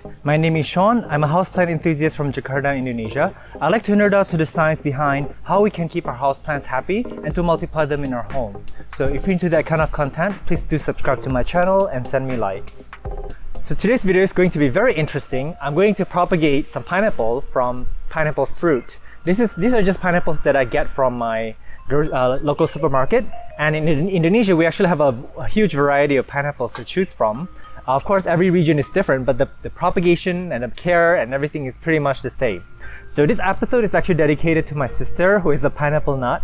Plantlets. My name is Sean. I'm a houseplant enthusiast from Jakarta, Indonesia. I like to nerd out to the science behind how we can keep our houseplants happy and to multiply them in our homes. So if you're into that kind of content, please do subscribe to my channel and send me likes. So today's video is going to be very interesting. I'm going to propagate some pineapple from pineapple fruit. These are just pineapples that I get from my local supermarket, and in Indonesia we actually have a huge variety of pineapples to choose from. Of course, every region is different, but the propagation and the care and everything is pretty much the same. So this episode is actually dedicated to my sister, who is a pineapple nut.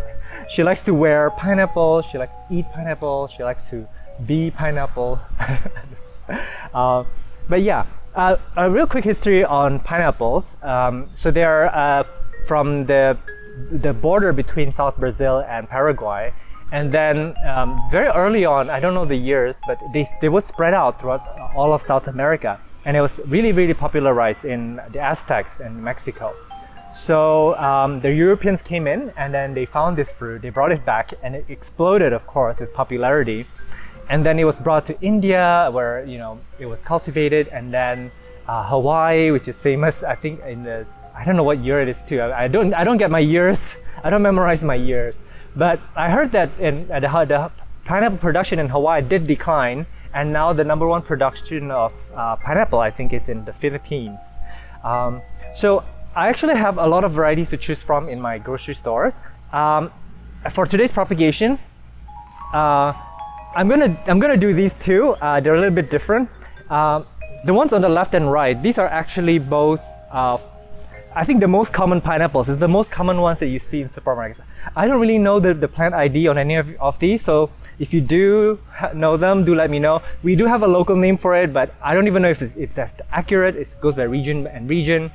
She likes to wear pineapple, she likes to eat pineapple, she likes to be pineapple. But yeah, a real quick history on pineapples. So they're from the border between South Brazil and Paraguay, and then very early on, I don't know the years, but they would spread out throughout all of South America, and it was really popularized in the Aztecs and Mexico. So the Europeans came in and then they found this fruit, they brought it back, and it exploded, of course, with popularity. And then it was brought to India, where it was cultivated, and then Hawaii, which is famous, I think I don't know what year it is too. I don't get my years. I don't memorize my years. But I heard that the pineapple production in Hawaii did decline, and now the #1 production of pineapple, I think, is in the Philippines. So I actually have a lot of varieties to choose from in my grocery stores. For today's propagation, I'm gonna do these two. They're a little bit different. The ones on the left and right, these are actually both I think the most common pineapples. Is the most common ones that you see in supermarkets. I don't really know the plant ID on any of these, so if you do know them, do let me know. We do have a local name for it, but I don't even know if it's as accurate. It goes by region and region.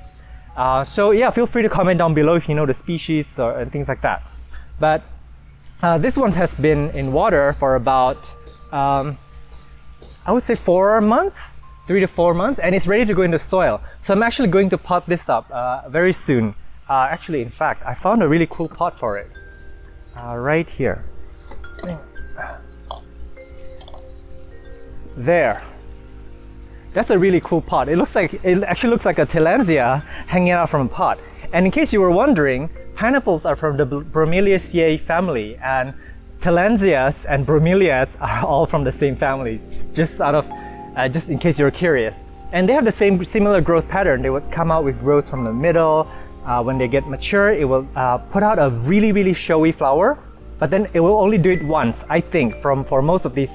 So yeah, feel free to comment down below if you know the species and things like that. But this one has been in water for about, I would say 4 months. 3 to 4 months, and it's ready to go into soil. So I'm actually going to pot this up very soon. Actually, in fact, I found a really cool pot for it right here. There. That's a really cool pot. It actually looks like a tillandsia hanging out from a pot. And in case you were wondering, pineapples are from the Bromeliaceae family, and tillandsias and bromeliads are all from the same family. Just in case you're curious. And they have the similar growth pattern. They would come out with growth from the middle. When they get mature, it will put out a really showy flower, but then it will only do it once, I think, for most of these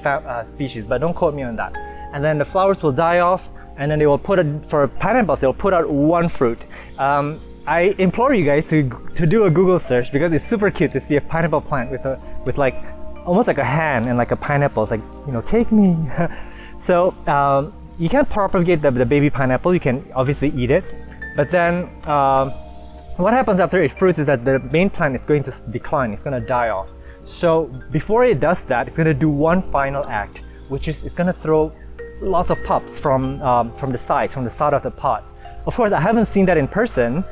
species, but don't quote me on that. And then the flowers will die off, and then they will for pineapples, they'll put out one fruit. I implore you guys to do a Google search, because it's super cute to see a pineapple plant with like almost like a hand and like a pineapple. It's like, take me. So you can't propagate the baby pineapple. You can obviously eat it, but then what happens after it fruits is that the main plant is going to decline. It's going to die off. So before it does that, it's going to do one final act, which is it's going to throw lots of pups from the side of the pot. Of course, I haven't seen that in person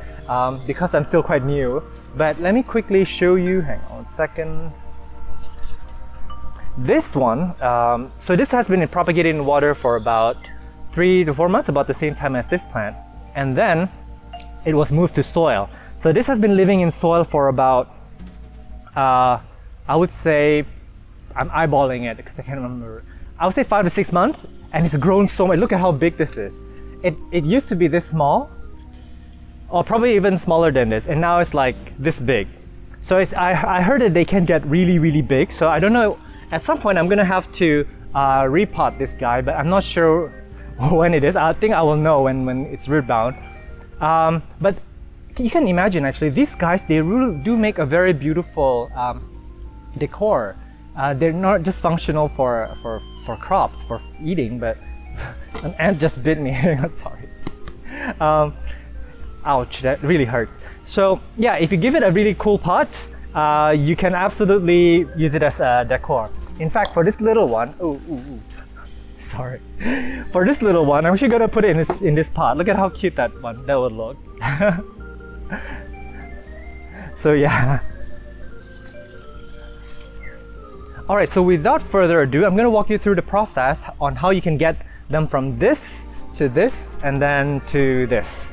because I'm still quite new. But let me quickly show you. Hang on a second. This one, so this has been propagated in water for about 3 to 4 months, about the same time as this plant, and then it was moved to soil. So this has been living in soil for about, I would say, I'm eyeballing it because I can't remember. I would say 5 to 6 months, and it's grown so much. Look at how big this is. It used to be this small, or probably even smaller than this, and now it's like this big. So I heard that they can get really big. So I don't know. At some point, I'm gonna have to repot this guy, but I'm not sure when it is. I think I will know when it's root bound. But you can imagine, actually, these guys, they really do make a very beautiful decor. They're not just functional for crops, for eating, but an ant just bit me. Sorry. Ouch, that really hurts. So yeah, if you give it a really cool pot, you can absolutely use it as a decor. In fact, for this little one, sorry. For this little one, I'm actually gonna put it in this pot. Look at how cute that would look. So yeah. All right, so without further ado, I'm gonna walk you through the process on how you can get them from this to this, and then to this.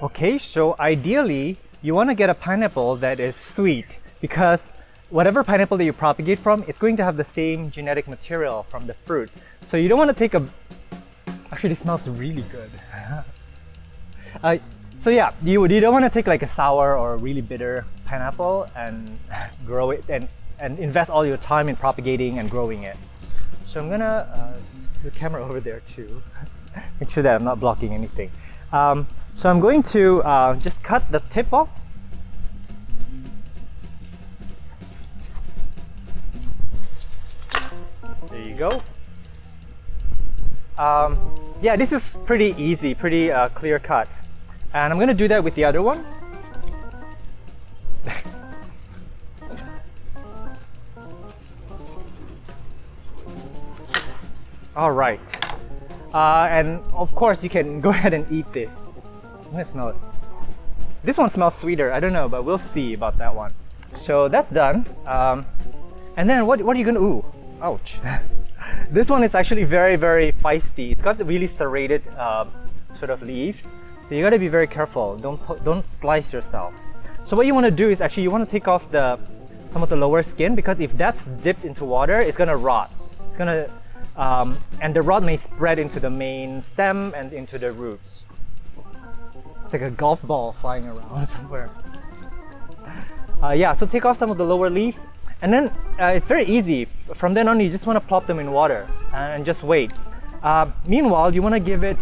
Okay, so ideally, you want to get a pineapple that is sweet, because whatever pineapple that you propagate from, it's going to have the same genetic material from the fruit. So you don't want to take a... Actually, it smells really good. So yeah, you don't want to take like a sour or a really bitter pineapple and grow it and invest all your time in propagating and growing it. So I'm gonna the camera over there too. Make sure that I'm not blocking anything. So I'm going to just cut the tip off. There you go. Yeah, this is pretty easy, pretty clear cut. And I'm gonna do that with the other one. All right. And of course you can go ahead and eat this. I'm gonna smell it. This one smells sweeter, I don't know, but we'll see about that one. So that's done. And then what are you gonna, ooh, ouch. This one is actually very, very feisty. It's got really serrated sort of leaves. So you gotta be very careful. Don't slice yourself. So what you wanna do is actually you wanna take off some of the lower skin, because if that's dipped into water, it's gonna rot. It's gonna, and the rot may spread into the main stem and into the roots. It's like a golf ball flying around somewhere. Yeah, so take off some of the lower leaves, and then it's very easy. From then on, you just want to plop them in water and just wait. Meanwhile, you want to give it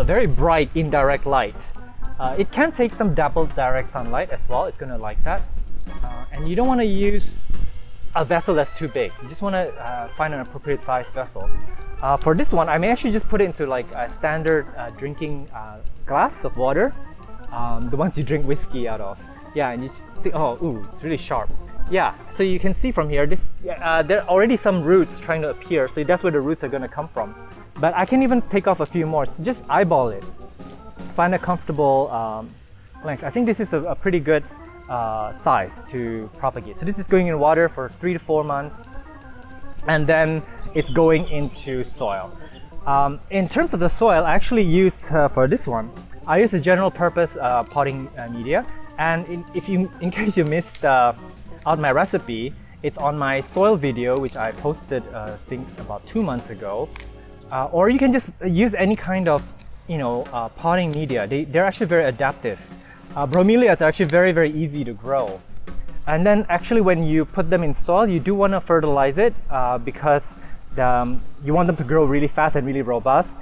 very bright indirect light. It can take some dappled direct sunlight as well. It's going to like that. And you don't want to use a vessel that's too big. You just want to find an appropriate size vessel. For this one, I may actually just put it into like a standard drinking glass of water, the ones you drink whiskey out of. Yeah, and you just think, oh, ooh, it's really sharp. Yeah, so you can see from here, there are already some roots trying to appear, so that's where the roots are going to come from. But I can even take off a few more, so just eyeball it. Find a comfortable length. I think this is a pretty good size to propagate. So this is going in water for 3 to 4 months, and then it's going into soil. In terms of the soil, I actually use for this one, I use a general purpose potting media. And in case you missed out my recipe, it's on my soil video, which I posted I think about 2 months ago. Or you can just use any kind of potting media. They're actually very adaptive. Bromeliads are actually very, very easy to grow. And then actually when you put them in soil, you do want to fertilize it because you want them to grow really fast and really robust.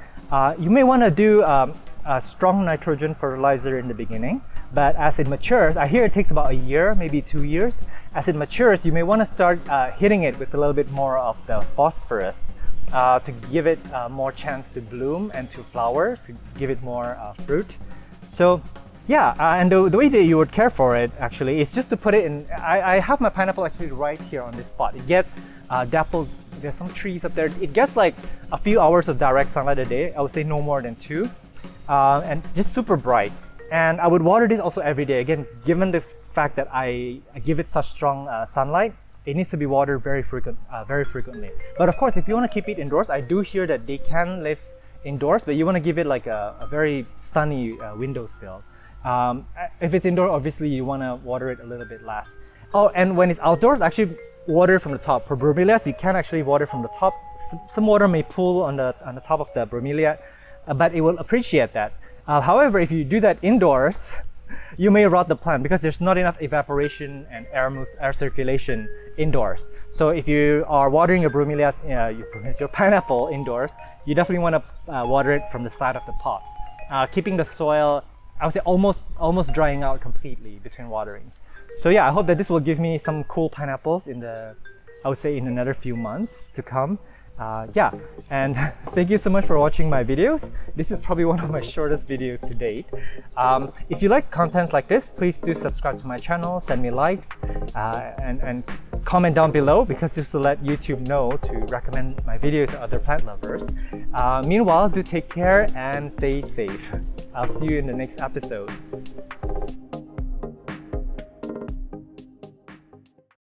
You may want to do a strong nitrogen fertilizer in the beginning, but as it matures, I hear it takes about a year, maybe 2 years. As it matures, you may want to start hitting it with a little bit more of the phosphorus to give it more chance to bloom and to flower, to give it more fruit. So yeah, and the way that you would care for it actually is just to put it in. I have my pineapple actually right here on this spot. It gets dappled. There's some trees up there. It gets like a few hours of direct sunlight a day. I would say no more than 2, and just super bright. And I would water this also every day. Again, given the fact that I give it such strong sunlight, it needs to be watered very frequently. But of course, if you want to keep it indoors, I do hear that they can live indoors, but you want to give it like a very sunny windowsill. If it's indoor, obviously you want to water it a little bit less. Oh, and when it's outdoors, actually water from the top. For bromeliads, you can actually water from the top. Some water may pool on the top of the bromeliad, but it will appreciate that. However, if you do that indoors, you may rot the plant because there's not enough evaporation and air circulation indoors. So if you are watering your bromeliads, your pineapple indoors, you definitely want to water it from the side of the pots, keeping the soil, I would say, almost drying out completely between waterings. So yeah, I hope that this will give me some cool pineapples in another few months to come. Yeah, and thank you so much for watching my videos. This is probably one of my shortest videos to date. If you like contents like this, please do subscribe to my channel, send me likes, and comment down below, because this will let YouTube know to recommend my videos to other plant lovers. Meanwhile, do take care and stay safe. I'll see you in the next episode.